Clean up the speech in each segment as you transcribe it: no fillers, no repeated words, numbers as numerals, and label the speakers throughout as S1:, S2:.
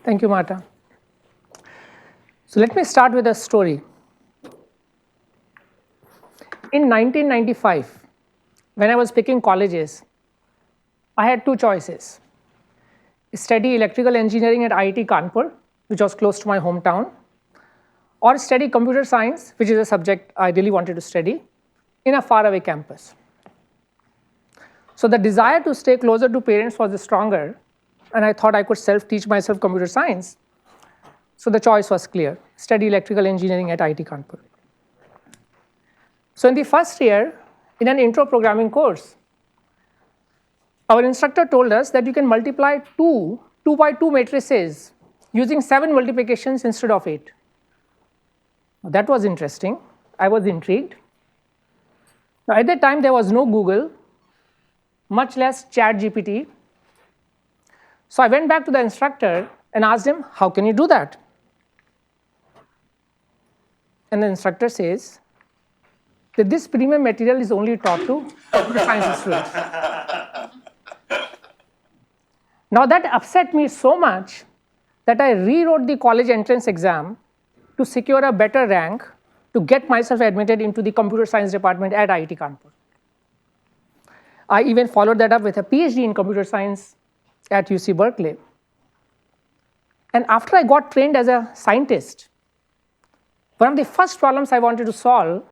S1: Thank you, Marta. So let me start with a story. In 1995, when I was picking colleges, I had two choices: study electrical engineering at IIT Kanpur, which was close to my hometown, or study computer science, which is a subject I really wanted to study, in a faraway campus. So the desire to stay closer to parents was stronger, and I thought I could self-teach myself computer science. So the choice was clear: study electrical engineering at IIT Kanpur. So in the first year, in an intro programming course, our instructor told us that you can multiply two 2x2 matrices using 7 multiplications instead of 8. That was interesting. I was intrigued. Now, at that time, there was no Google, much less ChatGPT. So I went back to the instructor and asked him, how can you do that? And the instructor says that this premium material is only taught to computer science students. Now that upset me so much that I rewrote the college entrance exam to secure a better rank to get myself admitted into the computer science department at IIT Kanpur. I even followed that up with a PhD in computer science at UC Berkeley. And after I got trained as a scientist, one of the first problems I wanted to solve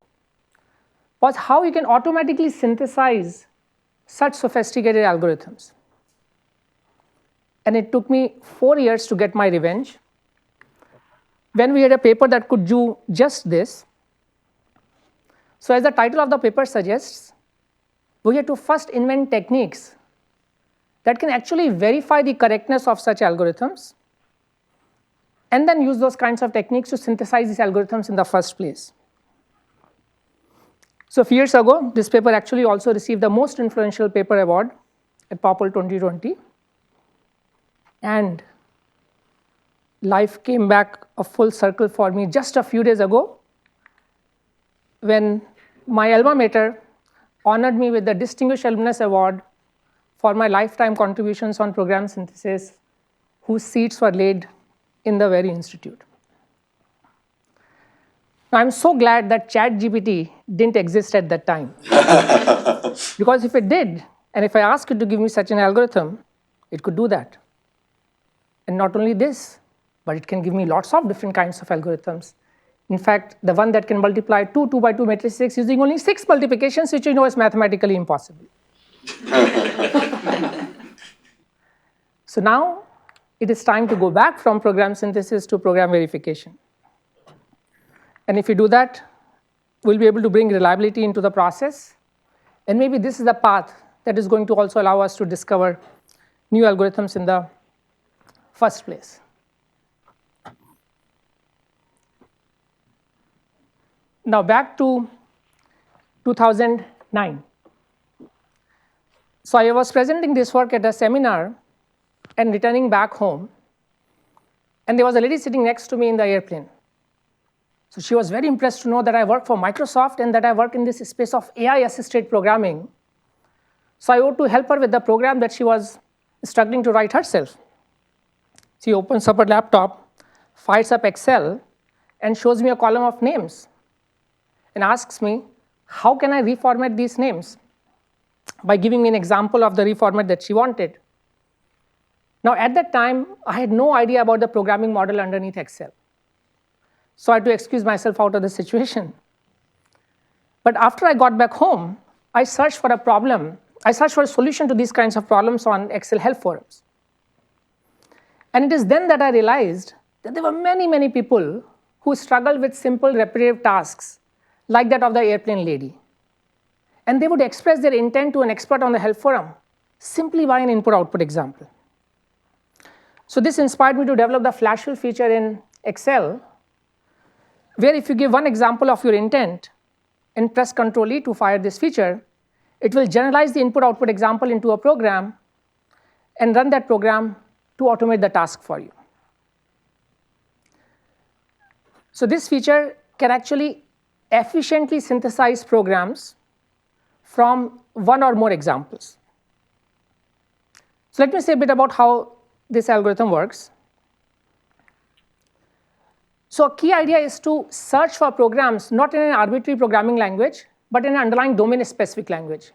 S1: was how you can automatically synthesize such sophisticated algorithms. And it took me 4 years to get my revenge. When we had a paper that could do just this. So as the title of the paper suggests, we had to first invent techniques that can actually verify the correctness of such algorithms, and then use those kinds of techniques to synthesize these algorithms in the first place. So a few years ago, this paper actually also received the most influential paper award at Popple 2020. And life came back a full circle for me just a few days ago when my alma mater honored me with the Distinguished Alumnus Award for my lifetime contributions on program synthesis, whose seats were laid in the very institute. Now, I'm so glad that ChatGPT didn't exist at that time. Because if it did, and if I asked it to give me such an algorithm, it could do that. And not only this, but it can give me lots of different kinds of algorithms. In fact, the one that can multiply two 2x2 matrices using only 6 multiplications, which you know is mathematically impossible. So now it is time to go back from program synthesis to program verification. And if we do that, we'll be able to bring reliability into the process. And maybe this is the path that is going to also allow us to discover new algorithms in the first place. Now back to 2009. So I was presenting this work at a seminar and returning back home, and there was a lady sitting next to me in the airplane. So she was very impressed to know that I work for Microsoft and that I work in this space of AI-assisted programming. So I ought to help her with the program that she was struggling to write herself. She opens up her laptop, fires up Excel, and shows me a column of names and asks me, how can I reformat these names? By giving me an example of the reformat that she wanted. Now, at that time, I had no idea about the programming model underneath Excel. So I had to excuse myself out of the situation. But after I got back home, I searched for a problem. I searched for a solution to these kinds of problems on Excel help forums. And it is then that I realized that there were many, many people who struggled with simple repetitive tasks like that of the airplane lady. And they would express their intent to an expert on the help forum simply by an input-output example. So this inspired me to develop the flash fill feature in Excel, where if you give one example of your intent and press Ctrl-E to fire this feature, it will generalize the input-output example into a program and run that program to automate the task for you. So this feature can actually efficiently synthesize programs from one or more examples. So let me say a bit about how this algorithm works. So a key idea is to search for programs not in an arbitrary programming language, but in an underlying domain-specific language.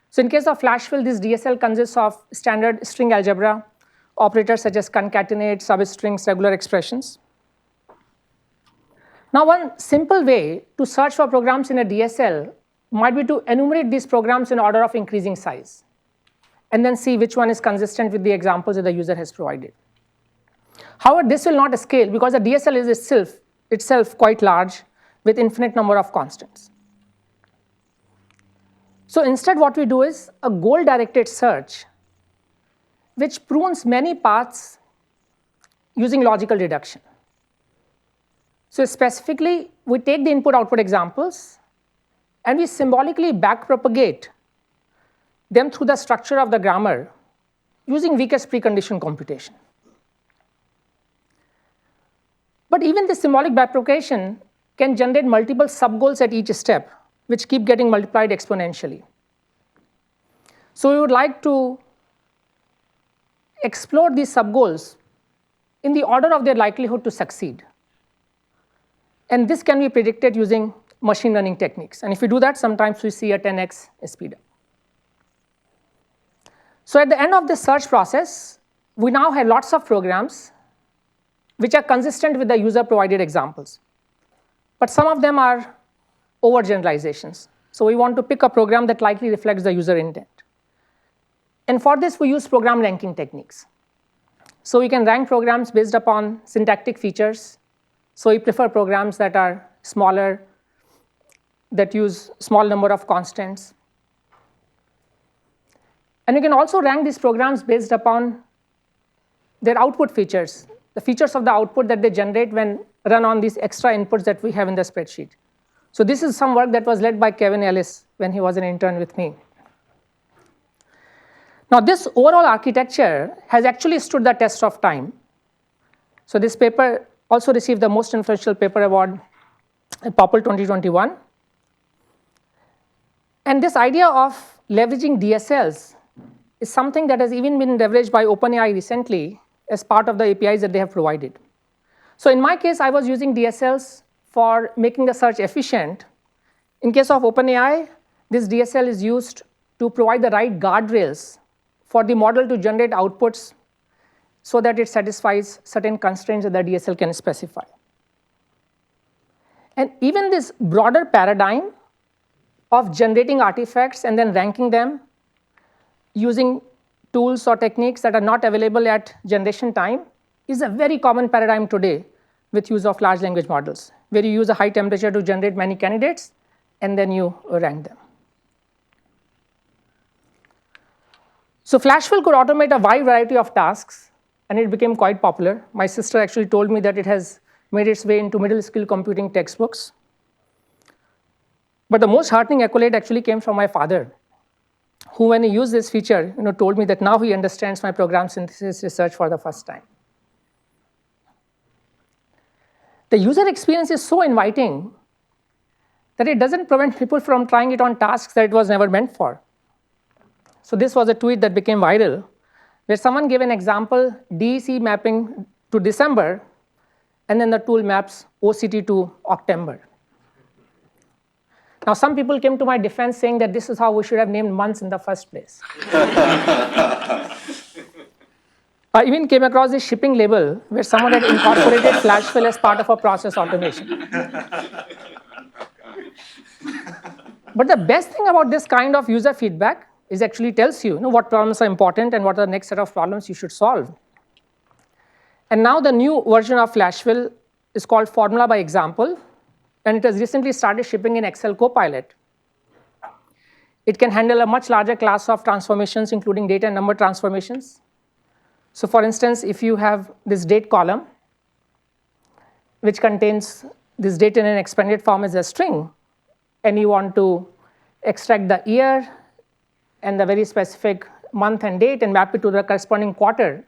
S1: So in case of Flashfill, this DSL consists of standard string algebra, operators such as concatenate, substrings, regular expressions. Now, one simple way to search for programs in a DSL might be to enumerate these programs in order of increasing size, and then see which one is consistent with the examples that the user has provided. However, this will not scale because the DSL is itself quite large with infinite number of constants. So instead, what we do is a goal-directed search which prunes many paths using logical deduction. So specifically, we take the input-output examples and we symbolically backpropagate them through the structure of the grammar using weakest precondition computation. But even this symbolic backpropagation can generate multiple sub-goals at each step, which keep getting multiplied exponentially. So we would like to explore these sub-goals in the order of their likelihood to succeed. And this can be predicted using machine learning techniques. And if we do that, sometimes we see a 10x speed up. So at the end of this search process, we now have lots of programs which are consistent with the user-provided examples. But some of them are overgeneralizations. So we want to pick a program that likely reflects the user intent. And for this, we use program ranking techniques. So we can rank programs based upon syntactic features. So we prefer programs that are smaller, that use small number of constants. And we can also rank these programs based upon their output features, the features of the output that they generate when run on these extra inputs that we have in the spreadsheet. So this is some work that was led by Kevin Ellis when he was an intern with me. Now, this overall architecture has actually stood the test of time. So this paper also received the most influential paper award at Popple 2021. And this idea of leveraging DSLs is something that has even been leveraged by OpenAI recently as part of the APIs that they have provided. So in my case, I was using DSLs for making the search efficient. In case of OpenAI, this DSL is used to provide the right guardrails for the model to generate outputs so that it satisfies certain constraints that the DSL can specify. And even this broader paradigm of generating artifacts and then ranking them using tools or techniques that are not available at generation time is a very common paradigm today with use of large language models, where you use a high temperature to generate many candidates and then you rank them. So Flashfill could automate a wide variety of tasks, and it became quite popular. My sister actually told me that it has made its way into middle skill computing textbooks. But the most heartening accolade actually came from my father, who, when he used this feature, told me that now he understands my program synthesis research for the first time. The user experience is so inviting that it doesn't prevent people from trying it on tasks that it was never meant for. So this was a tweet that became viral, where someone gave an example, DEC mapping to December, and then the tool maps OCT to October. Now, some people came to my defense saying that this is how we should have named months in the first place. I even came across this shipping label where someone had incorporated Flashfill as part of a process automation. But the best thing about this kind of user feedback is actually tells you, what problems are important and what are the next set of problems you should solve. And now the new version of Flashfill is called Formula by Example, and it has recently started shipping in Excel Copilot. It can handle a much larger class of transformations, including data and number transformations. So for instance, if you have this date column, which contains this date in an expanded form as a string, and you want to extract the year and the very specific month and date and map it to the corresponding quarter,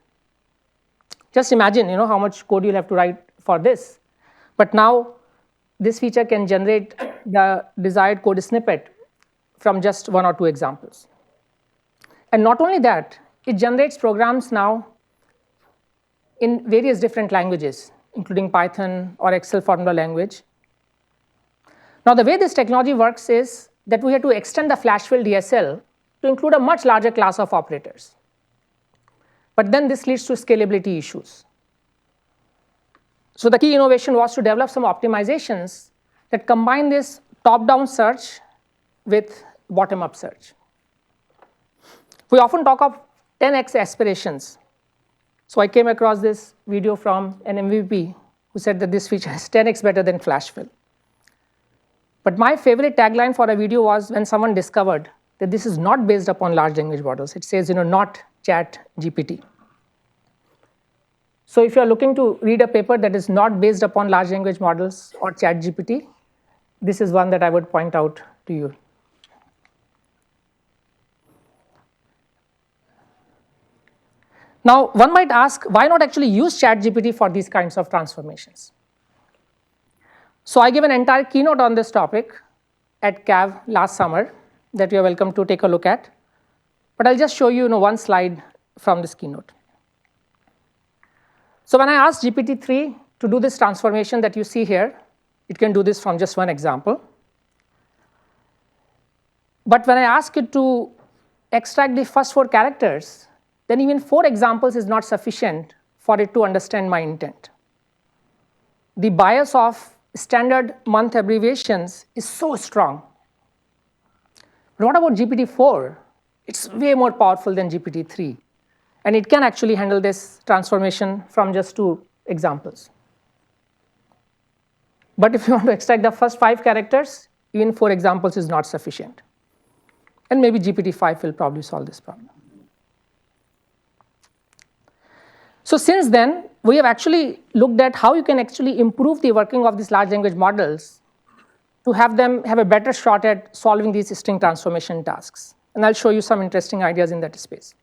S1: just imagine how much code you'll have to write for this. But now this feature can generate the desired code snippet from just one or two examples. And not only that, it generates programs now in various different languages, including Python or Excel formula language. Now, the way this technology works is that we have to extend the flash-filled DSL to include a much larger class of operators. But then this leads to scalability issues. So the key innovation was to develop some optimizations that combine this top-down search with bottom-up search. We often talk of 10x aspirations. So I came across this video from an MVP who said that this feature is 10x better than flash fill. But my favorite tagline for a video was when someone discovered that this is not based upon large language models. It says, not Chat GPT. So if you're looking to read a paper that is not based upon large language models or Chat GPT, this is one that I would point out to you. Now, one might ask, why not actually use Chat GPT for these kinds of transformations? So I gave an entire keynote on this topic at CAV last summer that you're welcome to take a look at. But I'll just show you, one slide from this keynote. So when I asked GPT-3 to do this transformation that you see here, it can do this from just one example. But when I ask it to extract the first 4 characters, then even 4 examples is not sufficient for it to understand my intent. The bias of standard month abbreviations is so strong. But what about GPT-4? It's way more powerful than GPT-3. And it can actually handle this transformation from just 2 examples. But if you want to extract the first 5 characters, even 4 examples is not sufficient. And maybe GPT-5 will probably solve this problem. So since then, we have actually looked at how you can actually improve the working of these large language models to have them have a better shot at solving these string transformation tasks. And I'll show you some interesting ideas in that space.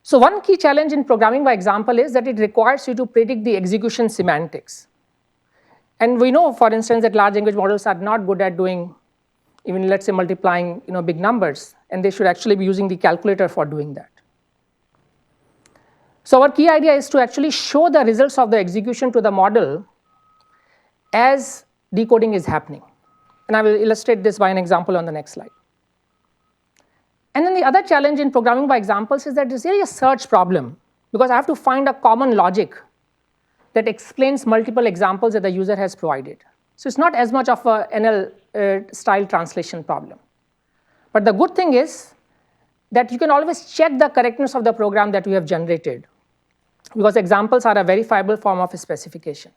S1: So one key challenge in programming by example is that it requires you to predict the execution semantics. And we know, for instance, that large language models are not good at doing even, let's say, multiplying big numbers, and they should actually be using the calculator for doing that. So our key idea is to actually show the results of the execution to the model as decoding is happening. And I will illustrate this by an example on the next slide. And then the other challenge in programming by examples is that there's really a search problem, because I have to find a common logic that explains multiple examples that the user has provided. So it's not as much of a NL style translation problem. But the good thing is that you can always check the correctness of the program that you have generated, because examples are a verifiable form of a specification.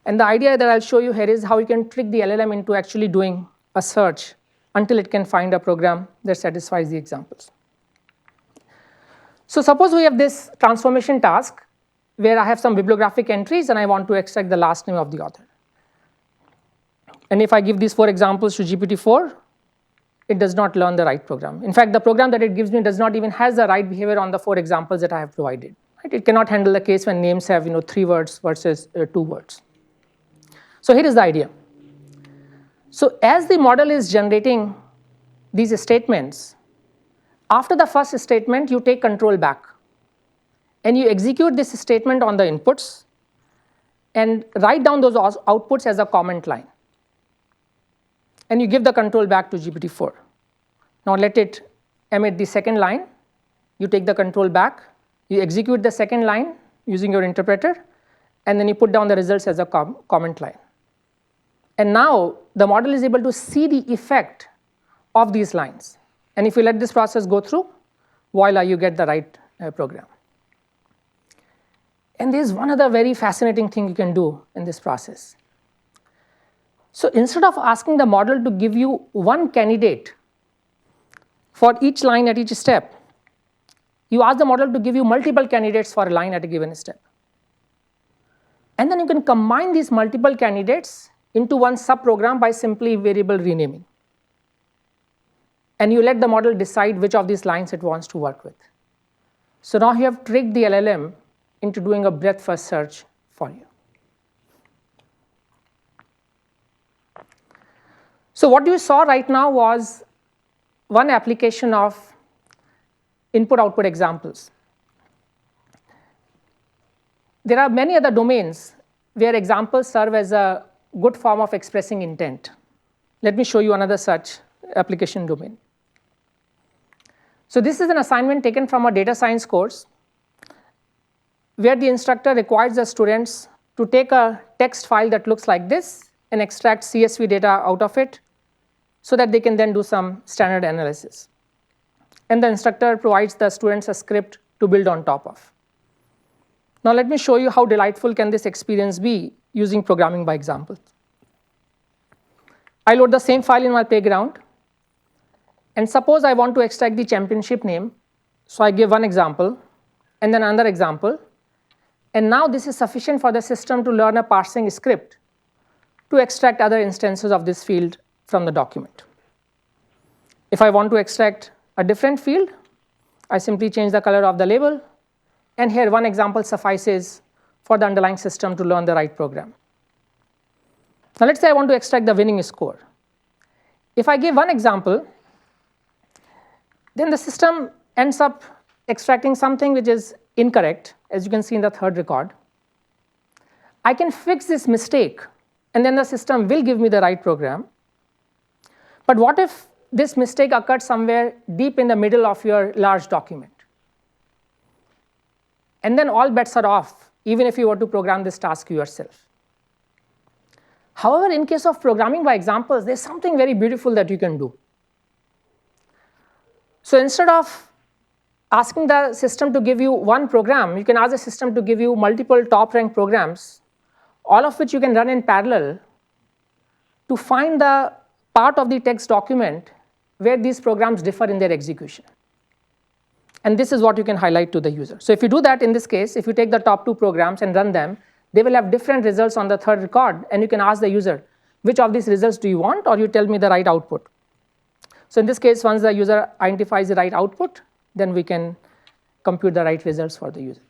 S1: And the idea that I'll show you here is how you can trick the LLM into actually doing a search until it can find a program that satisfies the examples. So suppose we have this transformation task where I have some bibliographic entries and I want to extract the last name of the author. And if I give these 4 examples to GPT-4, it does not learn the right program. In fact, the program that it gives me does not even has the right behavior on the 4 examples that I have provided. Right? It cannot handle the case when names have 3 words versus 2 words. So here is the idea. So as the model is generating these statements, after the first statement, you take control back. And you execute this statement on the inputs and write down those outputs as a comment line. And you give the control back to GPT-4. Now let it emit the second line. You take the control back. You execute the second line using your interpreter. And then you put down the results as a comment line. And now the model is able to see the effect of these lines. And if you let this process go through, voila, you get the right program. And there's one other very fascinating thing you can do in this process. So instead of asking the model to give you one candidate for each line at each step, you ask the model to give you multiple candidates for a line at a given step. And then you can combine these multiple candidates into one subprogram by simply variable renaming. And you let the model decide which of these lines it wants to work with. So now you have tricked the LLM into doing a breadth-first search for you. So what you saw right now was one application of input-output examples. There are many other domains where examples serve as a good form of expressing intent. Let me show you another such application domain. So this is an assignment taken from a data science course where the instructor requires the students to take a text file that looks like this and extract CSV data out of it so that they can then do some standard analysis. And the instructor provides the students a script to build on top of. Now let me show you how delightful can this experience be using programming by examples. I load the same file in my playground, and suppose I want to extract the championship name. So I give one example and then another example, and now this is sufficient for the system to learn a parsing script to extract other instances of this field from the document. If I want to extract a different field, I simply change the color of the label, and here one example suffices for the underlying system to learn the right program. Now let's say I want to extract the winning score. If I give one example, then the system ends up extracting something which is incorrect, as you can see in the third record. I can fix this mistake, and then the system will give me the right program. But what if this mistake occurred somewhere deep in the middle of your large document? And then all bets are off, even if you were to program this task yourself. However, in case of programming by examples, there's something very beautiful that you can do. So instead of asking the system to give you one program, you can ask the system to give you multiple top-ranked programs, all of which you can run in parallel to find the part of the text document where these programs differ in their execution. And this is what you can highlight to the user. So if you do that in this case, if you take the top two programs and run them, they will have different results on the third record, and you can ask the user, which of these results do you want, or you tell me the right output. So in this case, once the user identifies the right output, then we can compute the right results for the user.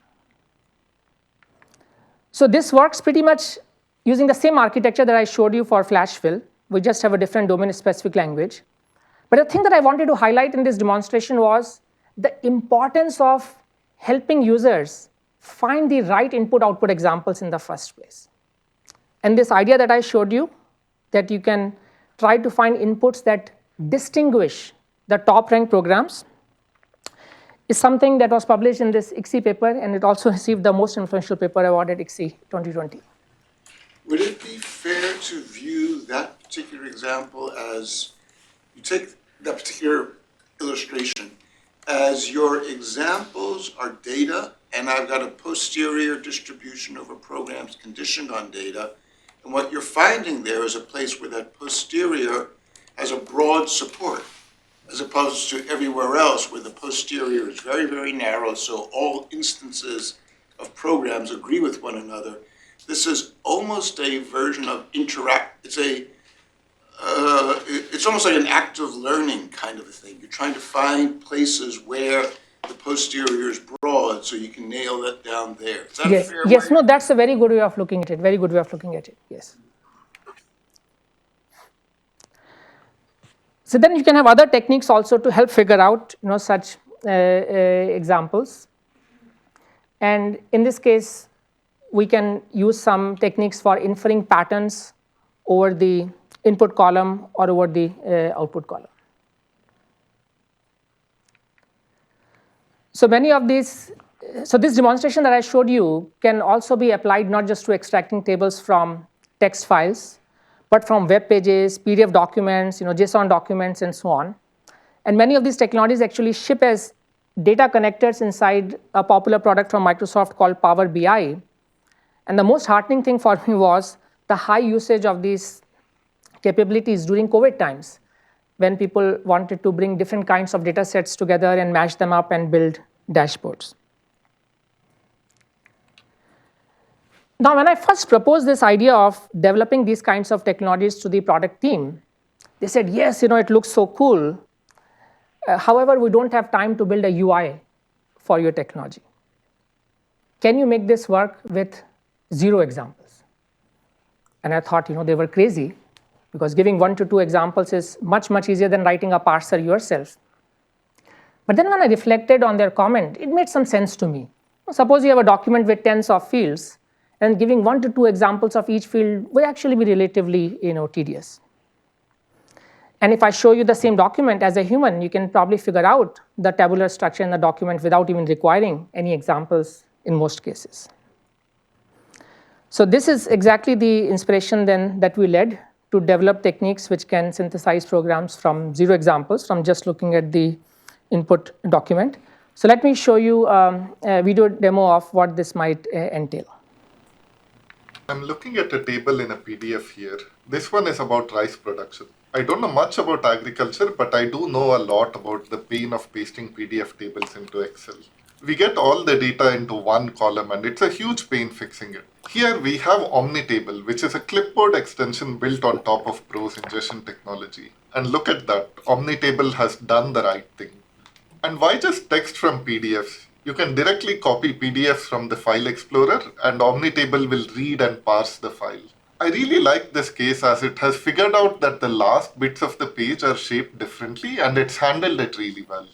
S1: So this works pretty much using the same architecture that I showed you for flash fill. We just have a different domain-specific language. But the thing that I wanted to highlight in this demonstration was the importance of helping users find the right input-output examples in the first place. And this idea that I showed you, that you can try to find inputs that distinguish the top-ranked programs, is something that was published in this ICSE paper, and it also received the most influential paper award at ICSE 2020.
S2: Would it be fair to view that particular example as, you take that particular illustration, as your examples are data, and I've got a posterior distribution over programs conditioned on data, and what you're finding there is a place where that posterior has a broad support, as opposed to everywhere else where the posterior is very, very narrow, so all instances of programs agree with one another. This is almost a version of it's almost like an active learning kind of a thing. You're trying to find places where the posterior is broad, so you can nail that down there. Is that
S1: yes.
S2: a fair
S1: Yes,
S2: way?
S1: no, that's a very good way of looking at it. Very good way of looking at it, yes. So then you can have other techniques also to help figure out such examples. And in this case, we can use some techniques for inferring patterns over the input column or over the output column. So many of these, so this demonstration that I showed you can also be applied not just to extracting tables from text files, but from web pages, PDF documents, JSON documents, and so on. And many of these technologies actually ship as data connectors inside a popular product from Microsoft called Power BI. And the most heartening thing for me was the high usage of these capabilities during COVID times, when people wanted to bring different kinds of data sets together and mash them up and build dashboards. Now, when I first proposed this idea of developing these kinds of technologies to the product team, they said, yes, it looks so cool. However, we don't have time to build a UI for your technology. Can you make this work with 0 examples? And I thought, they were crazy, because giving 1 to 2 examples is much, much easier than writing a parser yourself. But then when I reflected on their comment, it made some sense to me. Suppose you have a document with tens of fields, and giving 1 to 2 examples of each field will actually be relatively tedious. And if I show you the same document as a human, you can probably figure out the tabular structure in the document without even requiring any examples in most cases. So this is exactly the inspiration then that we led to develop techniques which can synthesize programs from 0 examples, from just looking at the input document. So let me show you a video demo of what this might entail.
S3: I'm looking at a table in a PDF here. This one is about rice production. I don't know much about agriculture, but I do know a lot about the pain of pasting PDF tables into Excel. We get all the data into one column and it's a huge pain fixing it. Here we have Omnitable, which is a clipboard extension built on top of Pro's ingestion technology. And look at that, Omnitable has done the right thing. And why just text from PDFs? You can directly copy PDFs from the File Explorer and Omnitable will read and parse the file. I really like this case as it has figured out that the last bits of the page are shaped differently and it's handled it really well.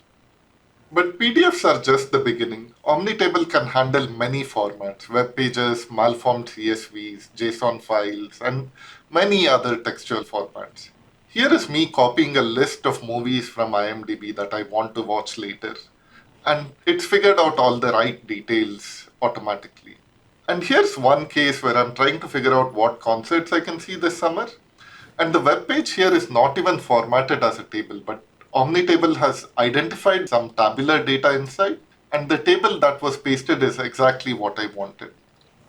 S3: But PDFs are just the beginning. Omnitable can handle many formats, web pages, malformed CSVs, JSON files, and many other textual formats. Here is me copying a list of movies from IMDb that I want to watch later. And it's figured out all the right details automatically. And here's one case where I'm trying to figure out what concerts I can see this summer. And the web page here is not even formatted as a table, but Omnitable has identified some tabular data inside, and the table that was pasted is exactly what I wanted.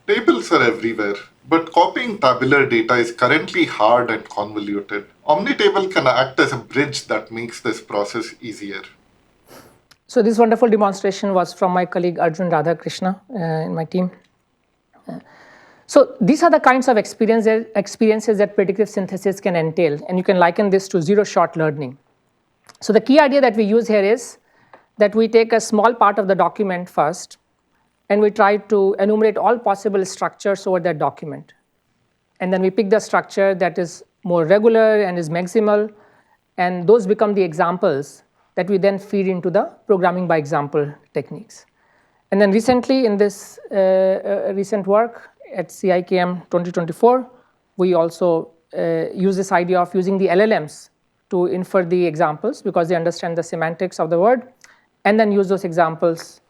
S3: Tables are everywhere, but copying tabular data is currently hard and convoluted. Omnitable can act as a bridge that makes this process easier.
S1: So this wonderful demonstration was from my colleague Arjun Radhakrishna in my team. So these are the kinds of experiences that predictive synthesis can entail, and you can liken this to zero-shot learning. So the key idea that we use here is that we take a small part of the document first, and we try to enumerate all possible structures over that document. And then we pick the structure that is more regular and is maximal, and those become the examples that we then feed into the programming by example techniques. And then recently in this recent work at CIKM 2024, we also use this idea of using the LLMs to infer the examples because they understand the semantics of the word, and then use those examples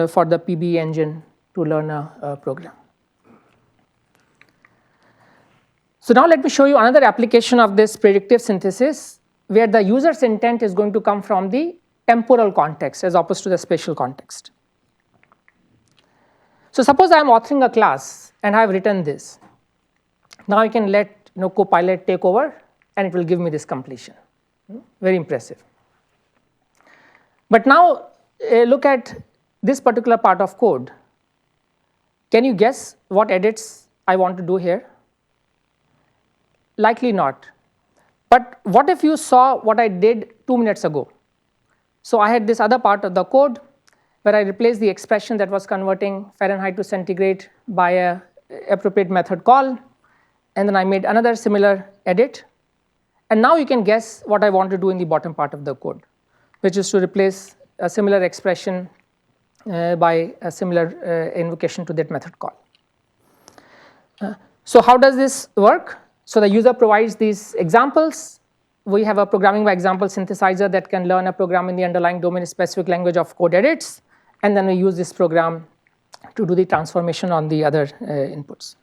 S1: for the PB engine to learn a program. So now let me show you another application of this predictive synthesis where the user's intent is going to come from the temporal context as opposed to the spatial context. So suppose I am authoring a class and I have written this. Now I can let Copilot take over and it will give me this completion. Very impressive. But now look at this particular part of code. Can you guess what edits I want to do here? Likely not. But what if you saw what I did 2 minutes ago? So I had this other part of the code where I replaced the expression that was converting Fahrenheit to centigrade by an appropriate method call, and then I made another similar edit. And now you can guess what I want to do in the bottom part of the code, which is to replace a similar expression by a similar invocation to that method call. So how does this work? So the user provides these examples. We have a programming by example synthesizer that can learn a program in the underlying domain-specific language of code edits, and then we use this program to do the transformation on the other inputs.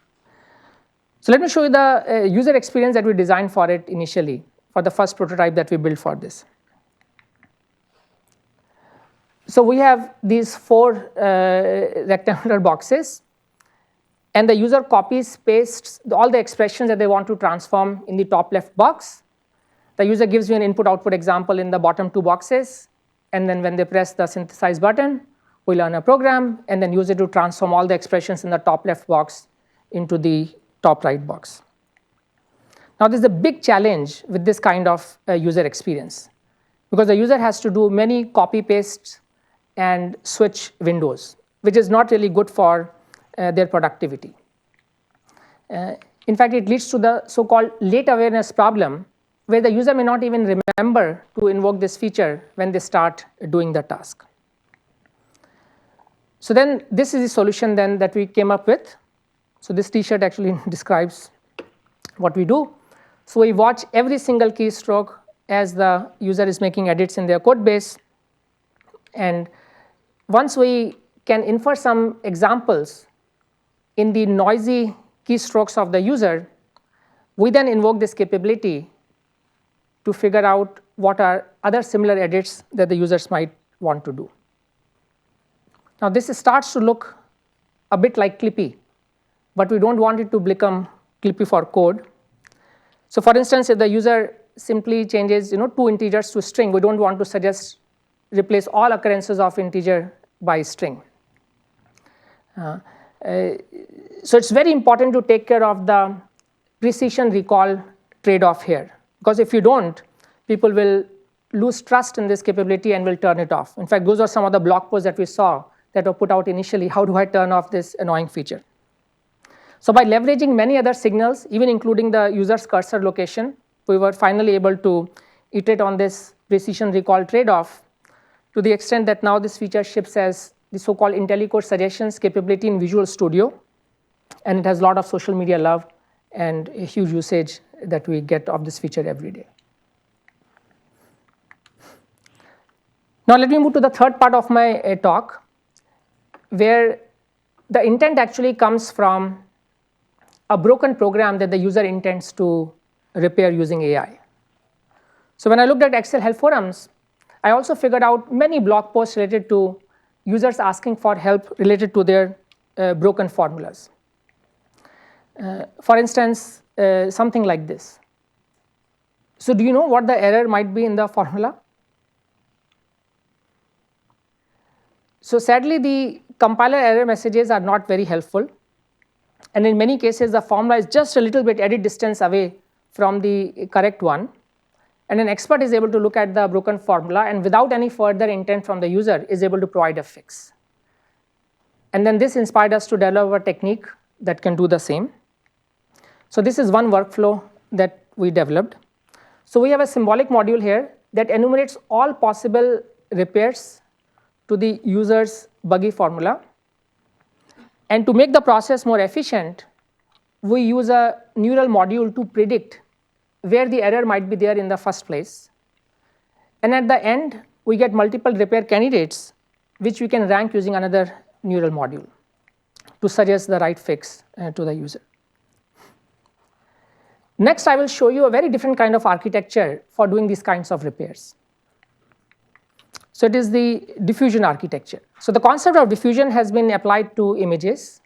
S1: So let me show you the user experience that we designed for it initially, for the first prototype that we built for this. So we have these 4 rectangular boxes, and the user copies, pastes all the expressions that they want to transform in the top left box. The user gives me an input-output example in the bottom 2 boxes, and then when they press the synthesize button, we learn a program and then use it to transform all the expressions in the top left box into the top right box. Now there's a big challenge with this kind of user experience because the user has to do many copy pastes and switch windows, which is not really good for their productivity. In fact, it leads to the so-called late awareness problem where the user may not even remember to invoke this feature when they start doing the task. So then this is the solution then that we came up with. So this t-shirt actually describes what we do. So we watch every single keystroke as the user is making edits in their code base, and once we can infer some examples in the noisy keystrokes of the user, we then invoke this capability to figure out what are other similar edits that the users might want to do. Now this starts to look a bit like Clippy, but we don't want it to become Clippy for code. So for instance, if the user simply changes 2 integers to string, we don't want to suggest replace all occurrences of integer by string. So it's very important to take care of the precision recall trade-off here, because if you don't, people will lose trust in this capability and will turn it off. In fact, those are some of the blog posts that we saw that were put out initially. How do I turn off this annoying feature? So by leveraging many other signals, even including the user's cursor location, we were finally able to iterate on this precision recall trade-off to the extent that now this feature ships as the so-called IntelliCode suggestions capability in Visual Studio, and it has a lot of social media love and a huge usage that we get of this feature every day. Now let me move to the third part of my talk, where the intent actually comes from a broken program that the user intends to repair using AI. So when I looked at Excel help forums, I also figured out many blog posts related to users asking for help related to their broken formulas. For instance, something like this. So do you know what the error might be in the formula? So sadly, the compiler error messages are not very helpful, and in many cases the formula is just a little bit edit distance away from the correct one, and an expert is able to look at the broken formula and without any further intent from the user is able to provide a fix. And then this inspired us to develop a technique that can do the same. So this is one workflow that we developed. So we have a symbolic module here that enumerates all possible repairs to the user's buggy formula. And to make the process more efficient, we use a neural module to predict where the error might be there in the first place. And at the end, we get multiple repair candidates, which we can rank using another neural module to suggest the right fix to the user. Next, I will show you a very different kind of architecture for doing these kinds of repairs. So it is the diffusion architecture. So the concept of diffusion has been applied to images,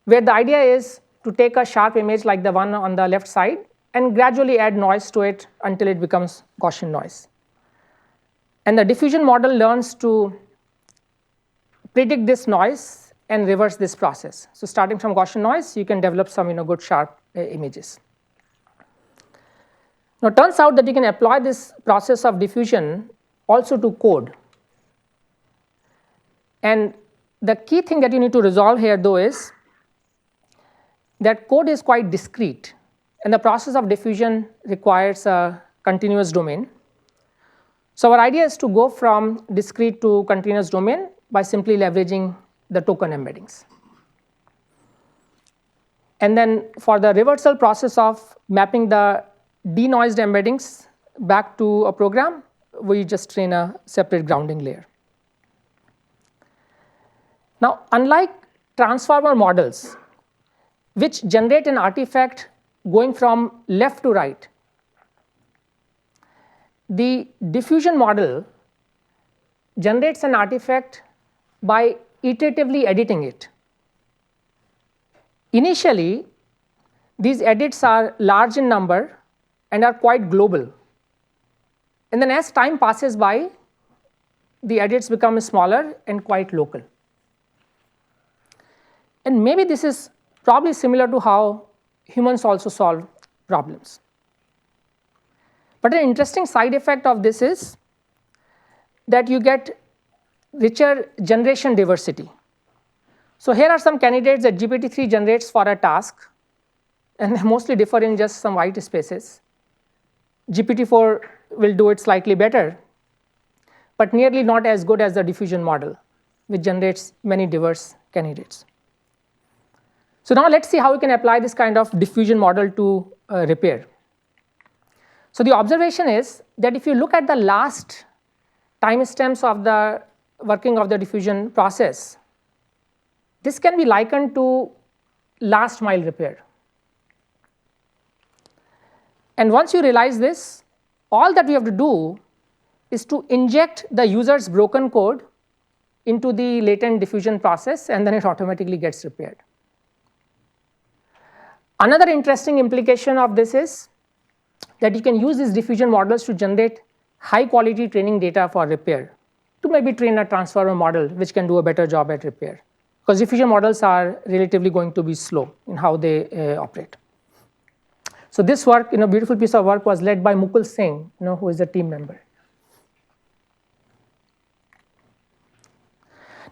S1: where the idea is to take a sharp image like the one on the left side and gradually add noise to it until it becomes Gaussian noise. And the diffusion model learns to predict this noise and reverse this process. So starting from Gaussian noise, you can develop some good sharp images. Now it turns out that you can apply this process of diffusion also to code. And the key thing that you need to resolve here though is that code is quite discrete, and the process of diffusion requires a continuous domain. So our idea is to go from discrete to continuous domain by simply leveraging the token embeddings. And then for the reversal process of mapping the denoised embeddings back to a program, we just train a separate grounding layer. Now, unlike transformer models, which generate an artifact going from left to right, the diffusion model generates an artifact by iteratively editing it. Initially, these edits are large in number and are quite global. And then as time passes by, the edits become smaller and quite local. And maybe this is probably similar to how humans also solve problems. But an interesting side effect of this is that you get richer generation diversity. So here are some candidates that GPT-3 generates for a task, and they mostly differ in just some white spaces. GPT-4 will do it slightly better, but nearly not as good as the diffusion model. which generates many diverse candidates. So now let's see how we can apply this kind of diffusion model to repair. So the observation is that if you look at the last timestamps of the working of the diffusion process, this can be likened to last mile repair. And once you realize this, all that we have to do is to inject the user's broken code into the latent diffusion process, and then it automatically gets repaired. Another interesting implication of this is that you can use these diffusion models to generate high quality training data for repair, to maybe train a transformer model which can do a better job at repair, because diffusion models are relatively going to be slow in how they operate. So this work, beautiful piece of work was led by Mukul Singh, who is a team member.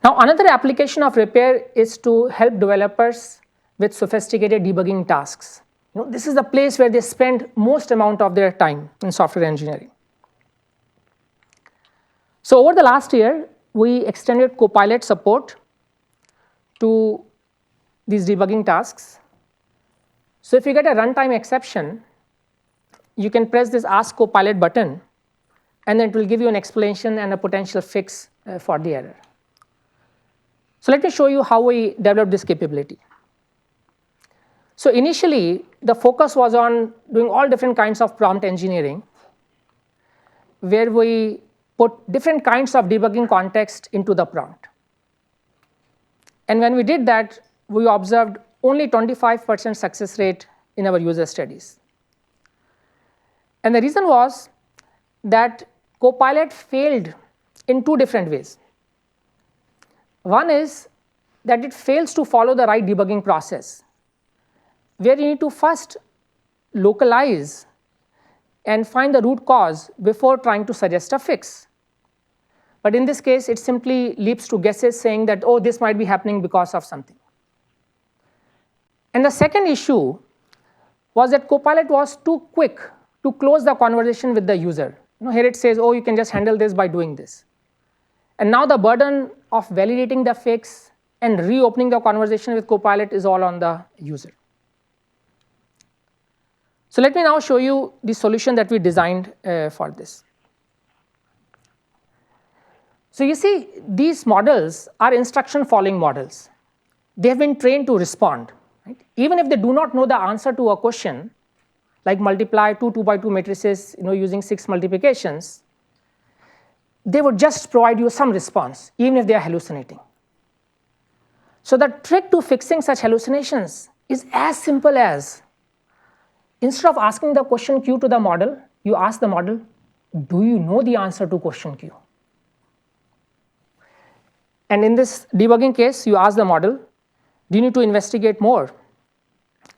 S1: Now another application of repair is to help developers with sophisticated debugging tasks. This is the place where they spend most amount of their time in software engineering. So over the last year, we extended Copilot support to these debugging tasks. So if you get a runtime exception, you can press this Ask Copilot button, and then it will give you an explanation and a potential fix for the error. So let me show you how we developed this capability. So initially, the focus was on doing all different kinds of prompt engineering, where we put different kinds of debugging context into the prompt. And when we did that, we observed only 25% success rate in our user studies. And the reason was that Copilot failed in two different ways. One is that it fails to follow the right debugging process, where you need to first localize and find the root cause before trying to suggest a fix. But in this case, it simply leaps to guesses saying that, oh, this might be happening because of something. And the second issue was that Copilot was too quick to close the conversation with the user. Here it says, oh, you can just handle this by doing this. And now the burden of validating the fix and reopening the conversation with Copilot is all on the user. So let me now show you the solution that we designed for this. So you see, these models are instruction following models. They have been trained to respond. Right? Even if they do not know the answer to a question, like multiply two 2x2 matrices using 6 multiplications, they would just provide you some response, even if they are hallucinating. So the trick to fixing such hallucinations is as simple as, instead of asking the question Q to the model, you ask the model, do you know the answer to question Q? And in this debugging case, you ask the model, do you need to investigate more?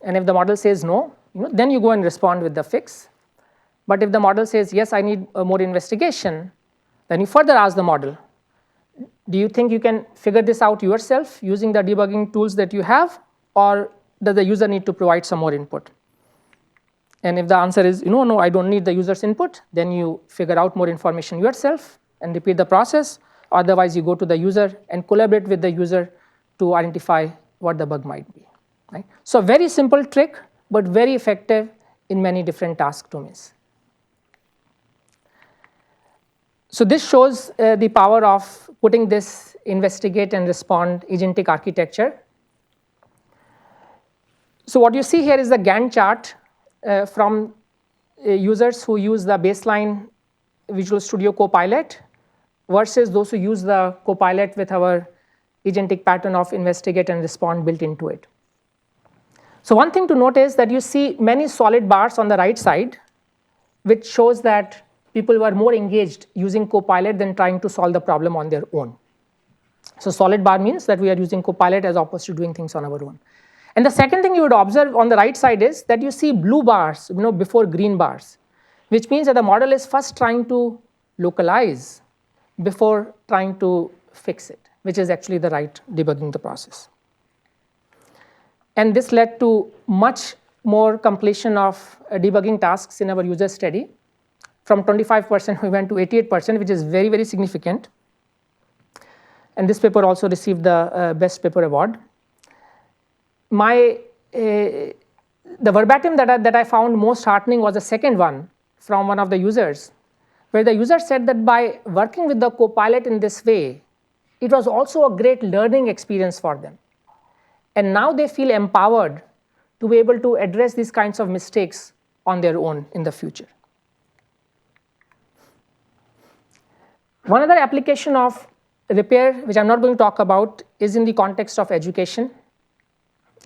S1: And if the model says no, then you go and respond with the fix. But if the model says, yes, I need more investigation, then you further ask the model, do you think you can figure this out yourself using the debugging tools that you have, or does the user need to provide some more input? And if the answer is, no, I don't need the user's input, then you figure out more information yourself and repeat the process. Otherwise, you go to the user and collaborate with the user to identify what the bug might be. Right? So very simple trick, but very effective in many different task domains. So this shows the power of putting this investigate and respond agentic architecture. So what you see here is the Gantt chart from users who use the baseline Visual Studio Copilot versus those who use the Copilot with our agentic pattern of investigate and respond built into it. So one thing to note is that you see many solid bars on the right side, which shows that people were more engaged using Copilot than trying to solve the problem on their own. So solid bar means that we are using Copilot as opposed to doing things on our own. And the second thing you would observe on the right side is that you see blue bars before green bars, which means that the model is first trying to localize before trying to fix it, which is actually the right debugging the process. And this led to much more completion of debugging tasks in our user study. From 25% we went to 88%, which is very, very significant. and this paper also received the Best Paper Award. The verbatim that I found most heartening was the second one from one of the users, where the user said that by working with the Copilot in this way, it was also a great learning experience for them. And now they feel empowered to be able to address these kinds of mistakes on their own in the future. One other application of repair, which I'm not going to talk about, is in the context of education.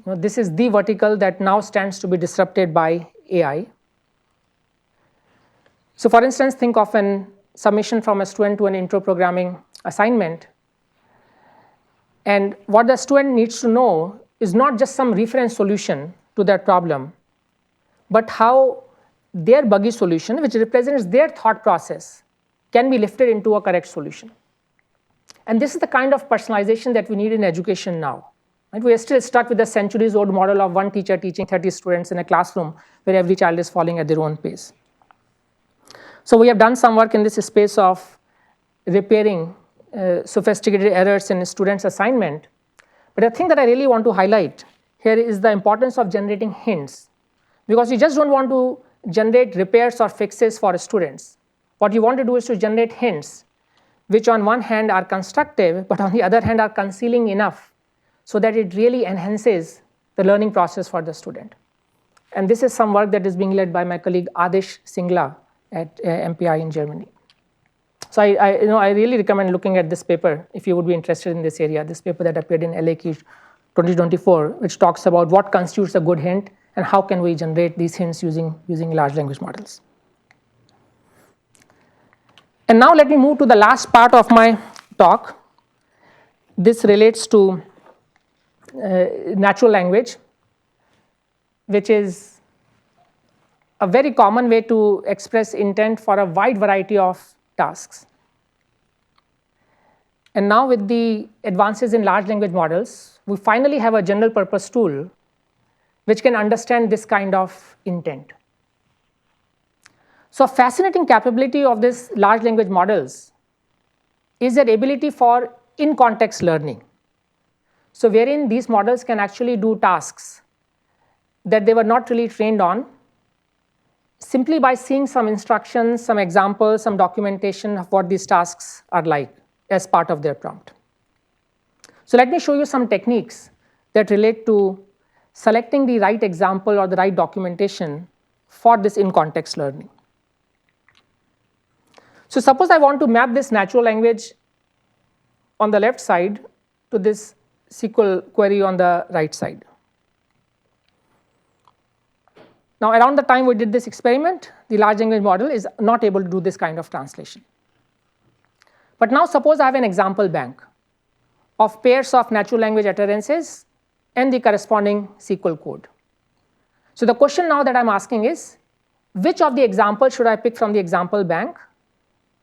S1: This is the vertical that now stands to be disrupted by AI. So for instance, think of an submission from a student to an intro programming assignment. And what the student needs to know is not just some reference solution to that problem, but how their buggy solution, which represents their thought process, can be lifted into a correct solution. And this is the kind of personalization that we need in education now. Right? We are still stuck with the centuries-old model of one teacher teaching 30 students in a classroom where every child is falling at their own pace. So we have done some work in this space of repairing sophisticated errors in students' assignment. But the thing that I really want to highlight here is the importance of generating hints, because you just don't want to generate repairs or fixes for students. What you want to do is to generate hints, which on one hand are constructive, but on the other hand are concealing enough so that it really enhances the learning process for the student. And this is some work that is being led by my colleague Adish Singla at MPI in Germany. So I really recommend looking at this paper if you would be interested in this area, this paper that appeared in LAQ 2024, which talks about what constitutes a good hint and how can we generate these hints using large language models. And now let me move to the last part of my talk. This relates to natural language, which is a very common way to express intent for a wide variety of tasks. And now with the advances in large language models, we finally have a general purpose tool which can understand this kind of intent. So a fascinating capability of these large language models is their ability for in-context learning. So wherein these models can actually do tasks that they were not really trained on, simply by seeing some instructions, some examples, some documentation of what these tasks are like as part of their prompt. So let me show you some techniques that relate to selecting the right example or the right documentation for this in-context learning. So suppose I want to map this natural language on the left side to this SQL query on the right side. Now, around the time we did this experiment, the large language model is not able to do this kind of translation. But now suppose I have an example bank of pairs of natural language utterances and the corresponding SQL code. So the question now that I'm asking is, which of the examples should I pick from the example bank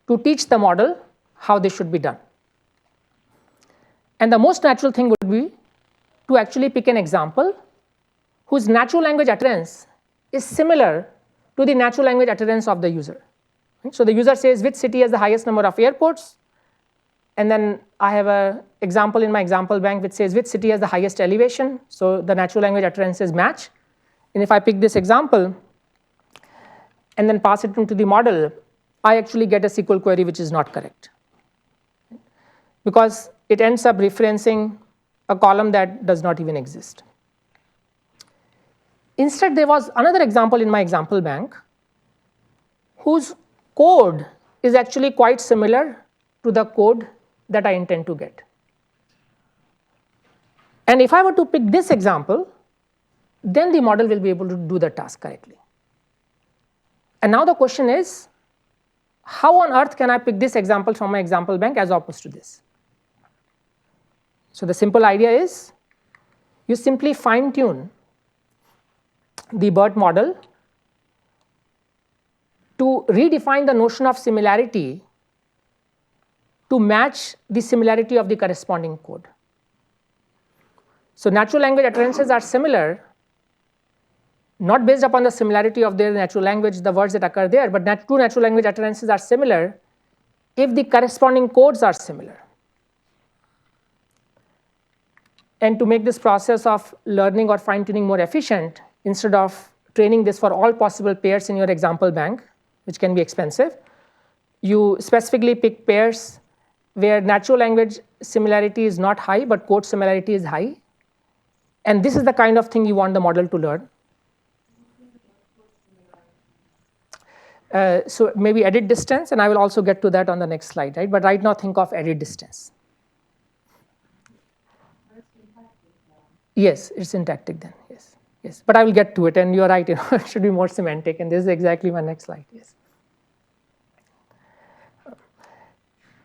S1: to teach the model how this should be done? And the most natural thing would be to actually pick an example whose natural language utterance is similar to the natural language utterance of the user. Right? So the user says which city has the highest number of airports, and then I have an example in my example bank which says which city has the highest elevation, so the natural language utterances match. And if I pick this example and then pass it into the model, I actually get a SQL query which is not correct, because it ends up referencing a column that does not even exist. Instead, there was another example in my example bank whose code is actually quite similar to the code that I intend to get. And if I were to pick this example, then the model will be able to do the task correctly. And now the question is, how on earth can I pick this example from my example bank as opposed to this? So the simple idea is, you simply fine-tune the BERT model to redefine the notion of similarity to match the similarity of the corresponding code. So natural language utterances are similar, not based upon the similarity of their natural language, the words that occur there, but two natural language utterances are similar if the corresponding codes are similar. And to make this process of learning or fine-tuning more efficient, instead of training this for all possible pairs in your example bank, which can be expensive, you specifically pick pairs where natural language similarity is not high, but code similarity is high. And this is the kind of thing you want the model to learn. So maybe edit distance, and I will also get to that on the next slide, right? But right now, think of edit distance. Yes, it's syntactic then, yes. Yes, but I will get to it, and you're right, it should be more semantic, and this is exactly my next slide, yes.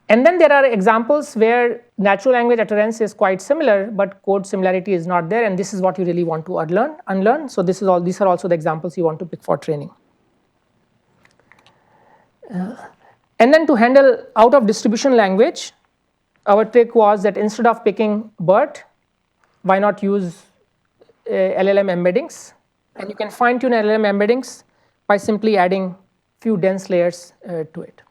S1: And then there are examples where natural language utterance is quite similar, but code similarity is not there, and this is what you really want to unlearn. So these are also the examples you want to pick for training. And then to handle out of distribution language, our trick was that instead of picking BERT, why not use LLM embeddings? And you can fine tune LLM embeddings by simply adding few dense layers to it.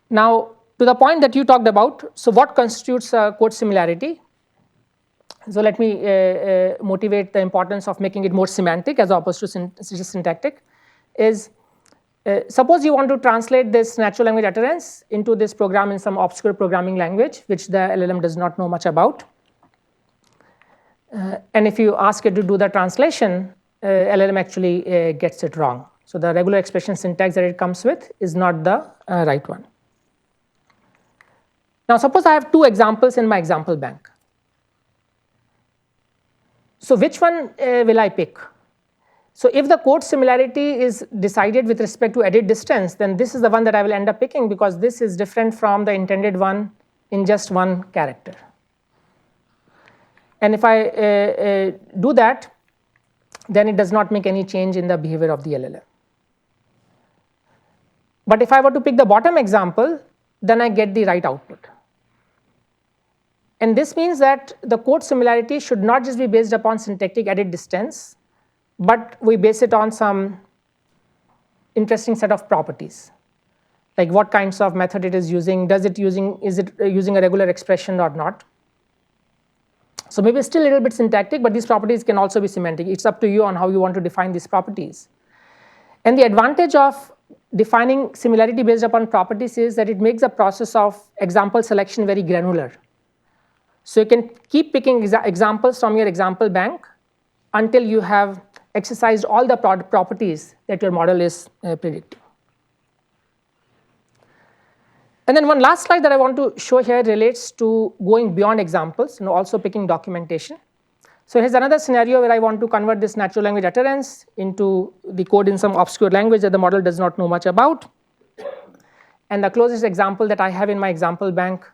S1: Now, to the point that you talked about, so what constitutes code similarity? So let me motivate the importance of making it more semantic as opposed to just syntactic. Is suppose you want to translate this natural language utterance into this program in some obscure programming language, which the LLM does not know much about. And if you ask it to do the translation, LLM actually gets it wrong. So the regular expression syntax that it comes with is not the right one. Now suppose I have two examples in my example bank. So which one will I pick? So if the code similarity is decided with respect to edit distance, then this is the one that I will end up picking because this is different from the intended one in just one character. And if I do that, then it does not make any change in the behavior of the LLM. But if I were to pick the bottom example, then I get the right output. And this means that the code similarity should not just be based upon syntactic edit distance, but we base it on some interesting set of properties, like what kinds of method it is using, is it using a regular expression or not. So maybe still a little bit syntactic, but these properties can also be semantic. It's up to you on how you want to define these properties. And the advantage of defining similarity based upon properties is that it makes the process of example selection very granular. So you can keep picking examples from your example bank until you have exercised all the properties that your model is predicting. And then one last slide that I want to show here relates to going beyond examples and also picking documentation. So here's another scenario where I want to convert this natural language utterance into the code in some obscure language that the model does not know much about. And the closest example that I have in my example bank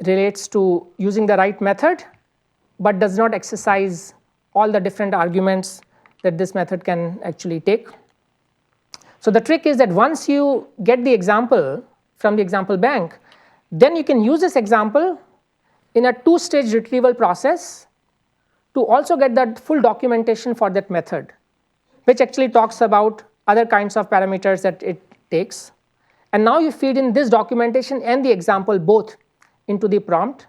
S1: relates to using the right method, but does not exercise all the different arguments that this method can actually take. So the trick is that once you get the example from the example bank, then you can use this example in a two-stage retrieval process to also get that full documentation for that method, which actually talks about other kinds of parameters that it takes. And now you feed in this documentation and the example both into the prompt,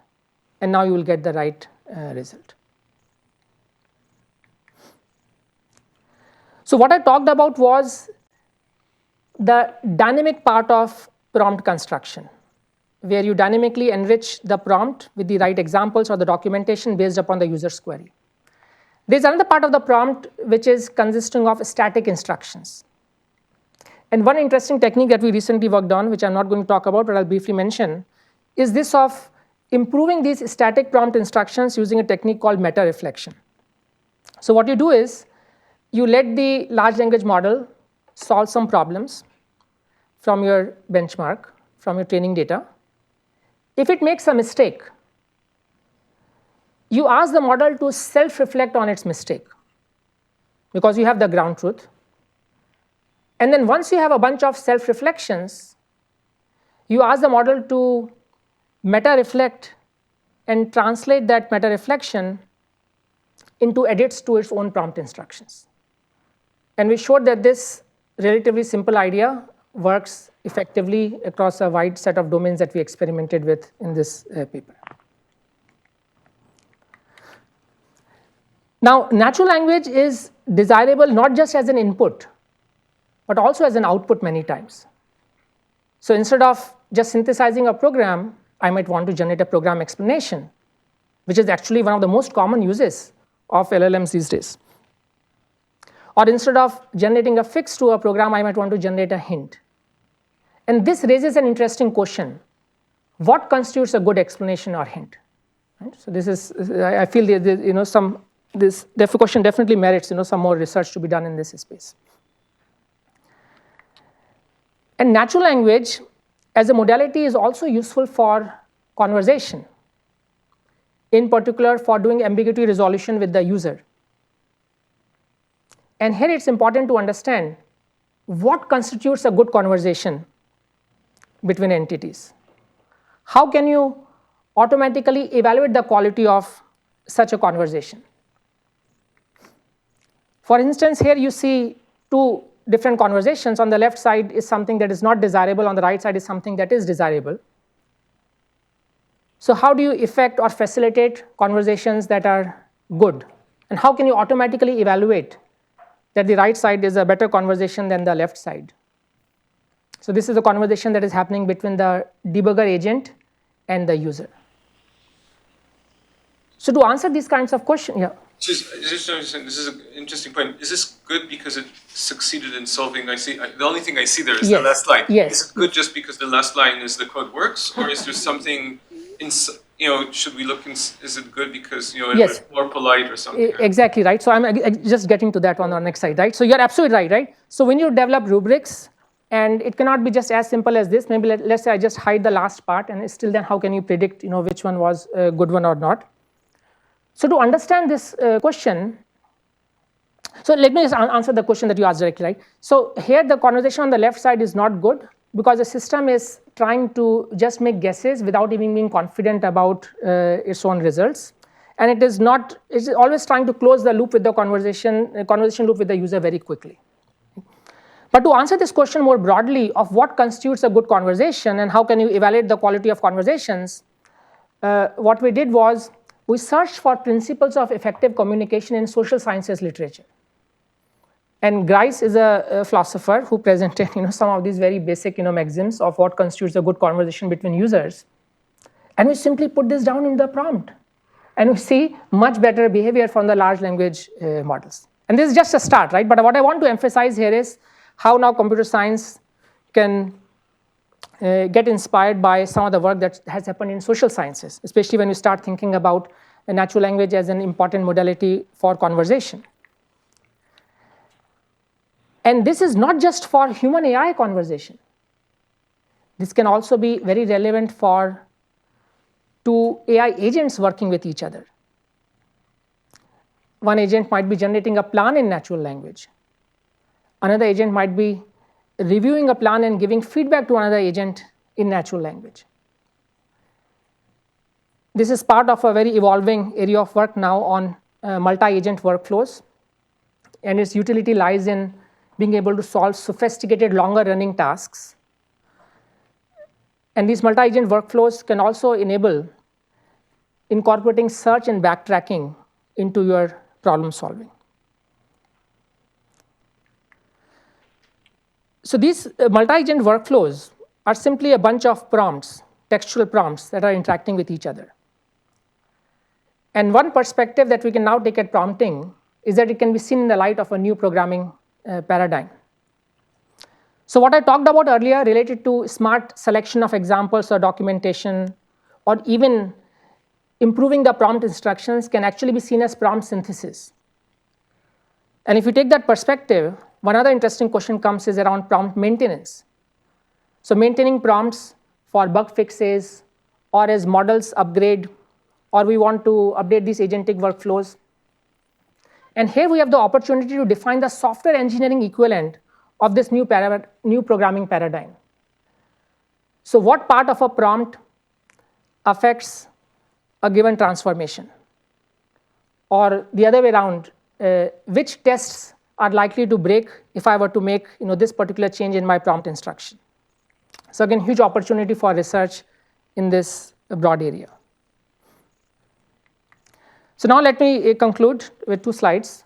S1: and now you will get the right result. So what I talked about was the dynamic part of prompt construction, where you dynamically enrich the prompt with the right examples or the documentation based upon the user's query. There's another part of the prompt which is consisting of static instructions. And one interesting technique that we recently worked on, which I'm not going to talk about, but I'll briefly mention, is this of improving these static prompt instructions using a technique called meta-reflection. So what you do is, you let the large language model solve some problems from your benchmark, from your training data. If it makes a mistake, you ask the model to self-reflect on its mistake because you have the ground truth. And then once you have a bunch of self-reflections, you ask the model to meta-reflect and translate that meta-reflection into edits to its own prompt instructions. And we showed that this relatively simple idea works effectively across a wide set of domains that we experimented with in this paper. Now, natural language is desirable not just as an input, but also as an output many times. So instead of just synthesizing a program, I might want to generate a program explanation, which is actually one of the most common uses of LLMs these days. Or instead of generating a fix to a program, I might want to generate a hint. And this raises an interesting question. What constitutes a good explanation or hint? Right? So this is, I feel the question definitely merits some more research to be done in this space. And natural language as a modality is also useful for conversation, in particular for doing ambiguity resolution with the user. And here it's important to understand what constitutes a good conversation between entities. How can you automatically evaluate the quality of such a conversation? For instance, here you see two different conversations. On the left side is something that is not desirable, on the right side is something that is desirable. So how do you effect or facilitate conversations that are good? And how can you automatically evaluate that the right side is a better conversation than the left side? So this is a conversation that is happening between the debugger agent and the user. So to answer these kinds of questions, yeah.
S4: Just this is an interesting point. Is this good because it succeeded in solving? The only thing I see there is
S1: Yes.
S4: the last line.
S1: Yes.
S4: Is it good just because the last line is the code works, or is there something should we look? Is it good because it
S1: Yes.
S4: was more polite or something?
S1: Exactly right. So I'm just getting to that on the next slide, right? So you're absolutely right, right? So when you develop rubrics, and it cannot be just as simple as this. Maybe let's say I just hide the last part, and still then how can you predict which one was a good one or not? So to understand this question, so let me just answer the question that you asked directly, right? So here the conversation on the left side is not good because the system is trying to just make guesses without even being confident about its own results. And it is always trying to close the loop with the conversation loop with the user very quickly. But to answer this question more broadly of what constitutes a good conversation and how can you evaluate the quality of conversations, what we did was we searched for principles of effective communication in social sciences literature. And Grice is a philosopher who presented some of these very basic maxims of what constitutes a good conversation between users. And we simply put this down in the prompt. And we see much better behavior from the large language models. And this is just a start, right? But what I want to emphasize here is how now computer science can get inspired by some of the work that has happened in social sciences, especially when you start thinking about a natural language as an important modality for conversation. And this is not just for human AI conversation. This can also be very relevant for two AI agents working with each other. One agent might be generating a plan in natural language. Another agent might be reviewing a plan and giving feedback to another agent in natural language. This is part of a very evolving area of work now on multi-agent workflows, and its utility lies in being able to solve sophisticated longer running tasks. And these multi-agent workflows can also enable incorporating search and backtracking into your problem solving. So these multi-agent workflows are simply a bunch of prompts, textual prompts that are interacting with each other. And one perspective that we can now take at prompting is that it can be seen in the light of a new programming paradigm. So what I talked about earlier related to smart selection of examples or documentation, or even improving the prompt instructions can actually be seen as prompt synthesis. And if you take that perspective, one other interesting question comes is around prompt maintenance. So maintaining prompts for bug fixes or as models upgrade, or we want to update these agentic workflows. And here we have the opportunity to define the software engineering equivalent of this new programming paradigm. So what part of a prompt affects a given transformation? Or the other way around, which tests are likely to break if I were to make this particular change in my prompt instruction? So again, huge opportunity for research in this broad area. So now let me conclude with 2 slides.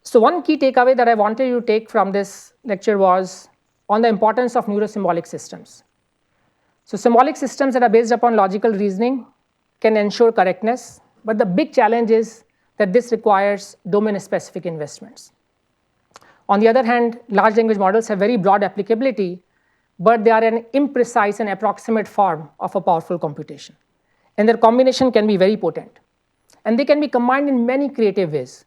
S1: So one key takeaway that I wanted you to take from this lecture was on the importance of neuro-symbolic systems. So symbolic systems that are based upon logical reasoning can ensure correctness, but the big challenge is that this requires domain-specific investments. On the other hand, large language models have very broad applicability, but they are an imprecise and approximate form of a powerful computation. And their combination can be very potent. And they can be combined in many creative ways.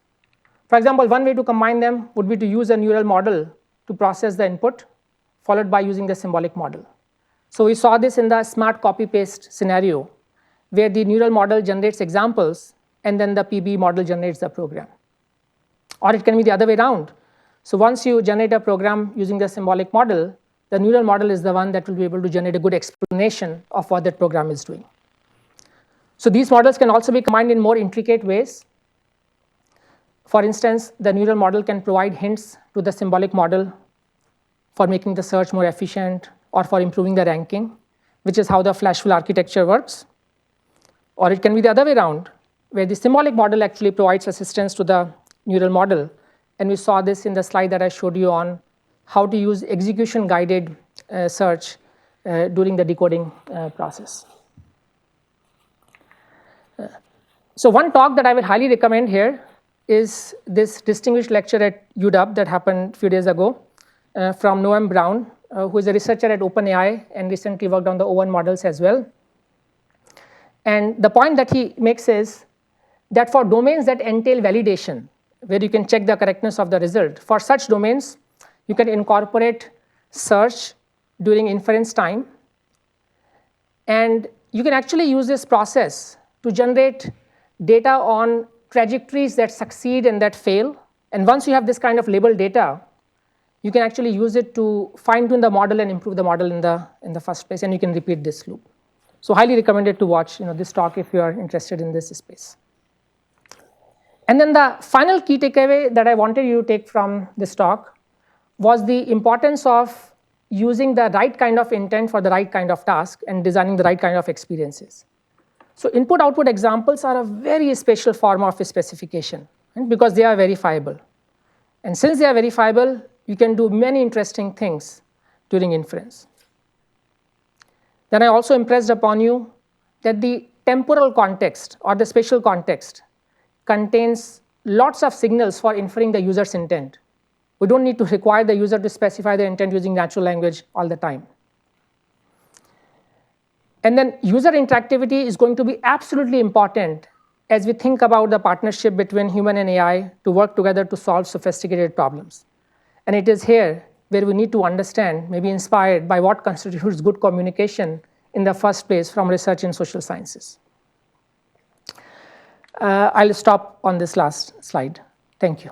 S1: For example, one way to combine them would be to use a neural model to process the input, followed by using the symbolic model. So we saw this in the smart copy-paste scenario, where the neural model generates examples, and then the PB model generates the program. Or it can be the other way around. So once you generate a program using the symbolic model, the neural model is the one that will be able to generate a good explanation of what that program is doing. So these models can also be combined in more intricate ways. For instance, the neural model can provide hints to the symbolic model for making the search more efficient or for improving the ranking, which is how the Flashful architecture works. Or it can be the other way around, where the symbolic model actually provides assistance to the neural model. And we saw this in the slide that I showed you on how to use execution-guided search during the decoding process. So one talk that I would highly recommend here is this distinguished lecture at UW that happened a few days ago from Noam Brown, who is a researcher at OpenAI and recently worked on the O1 models as well. And the point that he makes is that for domains that entail validation, where you can check the correctness of the result, for such domains, you can incorporate search during inference time. And you can actually use this process to generate data on trajectories that succeed and that fail. And once you have this kind of labeled data, you can actually use it to fine-tune the model and improve the model in the first place, and you can repeat this loop. So highly recommended to watch this talk if you are interested in this space. And then the final key takeaway that I wanted you to take from this talk was the importance of using the right kind of intent for the right kind of task and designing the right kind of experiences. So input-output examples are a very special form of a specification, right? Because they are verifiable. And since they are verifiable, you can do many interesting things during inference. Then I also impressed upon you that the temporal context or the spatial context contains lots of signals for inferring the user's intent. We don't need to require the user to specify the intent using natural language all the time. And then user interactivity is going to be absolutely important as we think about the partnership between human and AI to work together to solve sophisticated problems. And it is here where we need to understand, maybe inspired by what constitutes good communication in the first place from research in social sciences. I'll stop on this last slide. Thank you.